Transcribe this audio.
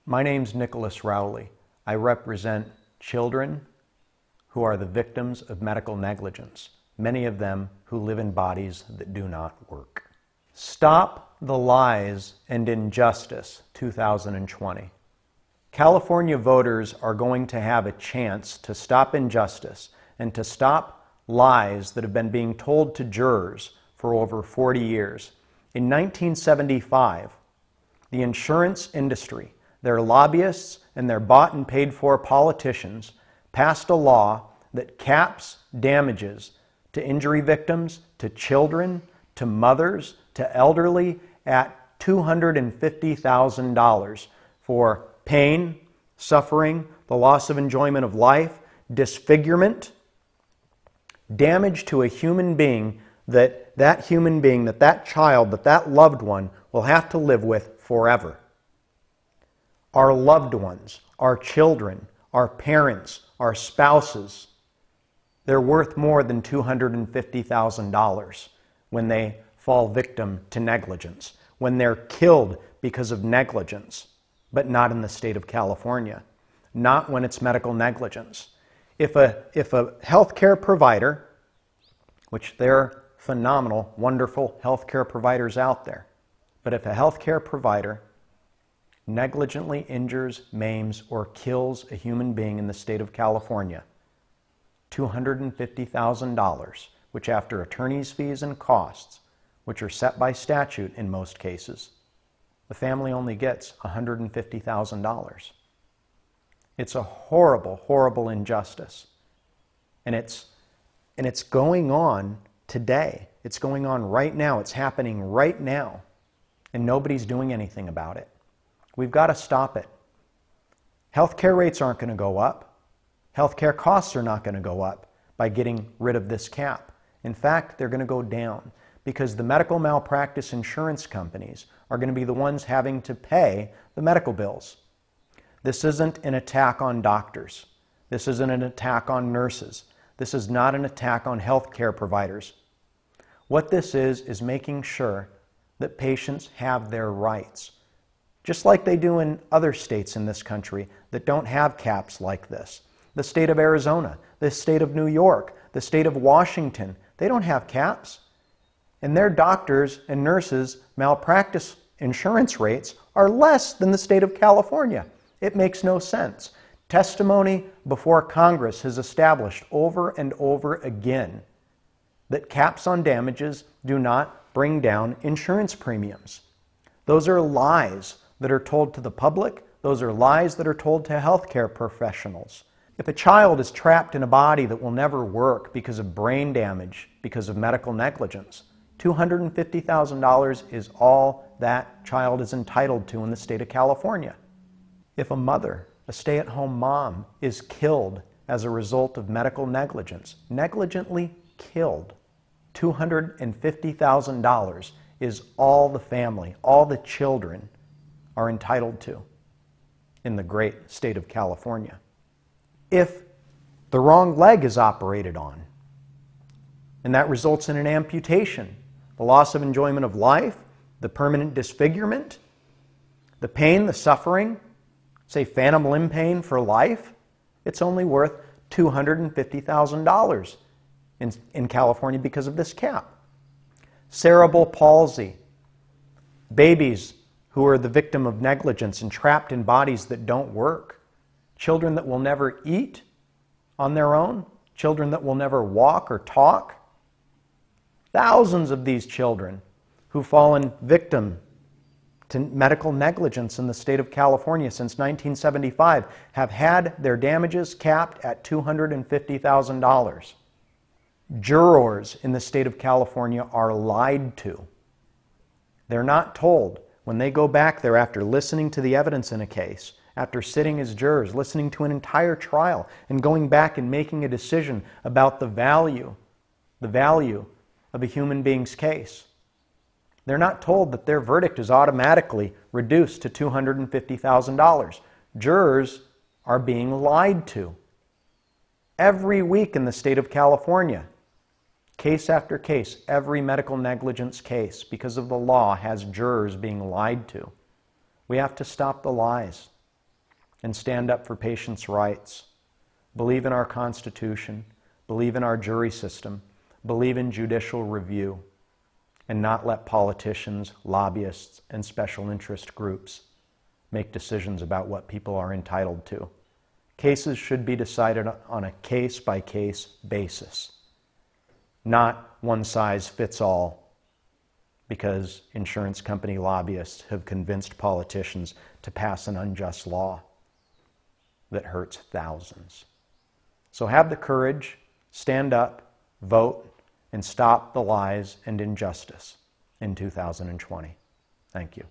My name's Nicholas Rowley. I represent children who are the victims of medical negligence, many of them who live in bodies that do not work. Stop the Lies and Injustice 2020. California voters are going to have a chance to stop injustice and to stop lies that have been being told to jurors for over 40 years. In 1975, the insurance industry, their lobbyists, and their bought and paid for politicians passed a law that caps damages to injury victims, to children, to mothers, to elderly at $250,000 for pain, suffering, the loss of enjoyment of life, disfigurement, damage to a human being that child, that loved one will have to live with forever. Our loved ones, our children, our parents, our spouses, they're worth more than $250,000 when they fall victim to negligence, when they're killed because of negligence, but not in the state of California, not when it's medical negligence. If a healthcare provider, which there are phenomenal, wonderful healthcare providers out there, but if a healthcare provider negligently injures, maims, or kills a human being in the state of California, $250,000, which after attorney's fees and costs, which are set by statute in most cases, the family only gets $150,000. It's a horrible, horrible injustice. And it's going on today. It's going on right now. It's happening right now. And nobody's doing anything about it. We've got to stop it. Healthcare rates aren't going to go up. Healthcare costs are not going to go up by getting rid of this cap. In fact, they're going to go down because the medical malpractice insurance companies are going to be the ones having to pay the medical bills. This isn't an attack on doctors. This isn't an attack on nurses. This is not an attack on healthcare providers. What this is making sure that patients have their rights, just like they do in other states in this country that don't have caps like this. The state of Arizona, the state of New York, the state of Washington, they don't have caps. And their doctors and nurses' malpractice insurance rates are less than the state of California. It makes no sense. Testimony before Congress has established over and over again that caps on damages do not bring down insurance premiums. Those are lies that are told to the public. Those are lies that are told to healthcare professionals. If a child is trapped in a body that will never work because of brain damage, because of medical negligence, $250,000 is all that child is entitled to in the state of California. If a mother, a stay-at-home mom, is killed as a result of medical negligence, negligently killed, $250,000 is all the family, all the children are entitled to in the great state of California. If the wrong leg is operated on, and that results in an amputation, the loss of enjoyment of life, the permanent disfigurement, the pain, the suffering, say phantom limb pain for life, it's only worth $250,000 in California because of this cap. Cerebral palsy, babies who are the victim of negligence and trapped in bodies that don't work, children that will never eat on their own, children that will never walk or talk. Thousands of these children who've fallen victim to medical negligence in the state of California since 1975 have had their damages capped at $250,000. Jurors in the state of California are lied to. They're not told when they go back there after listening to the evidence in a case, after sitting as jurors, listening to an entire trial, and going back and making a decision about the value of a human being's case. They're not told that their verdict is automatically reduced to $250,000. Jurors are being lied to. Every week in the state of California, case after case, every medical negligence case, because of the law, has jurors being lied to. We have to stop the lies. and stand up for patients' rights. Believe in our Constitution, believe in our jury system, believe in judicial review, and not let politicians, lobbyists, and special interest groups make decisions about what people are entitled to. Cases should be decided on a case-by-case basis, not one size fits all, because insurance company lobbyists have convinced politicians to pass an unjust law that hurts thousands. So have the courage, stand up, vote, and stop the lies and injustice in 2020. Thank you.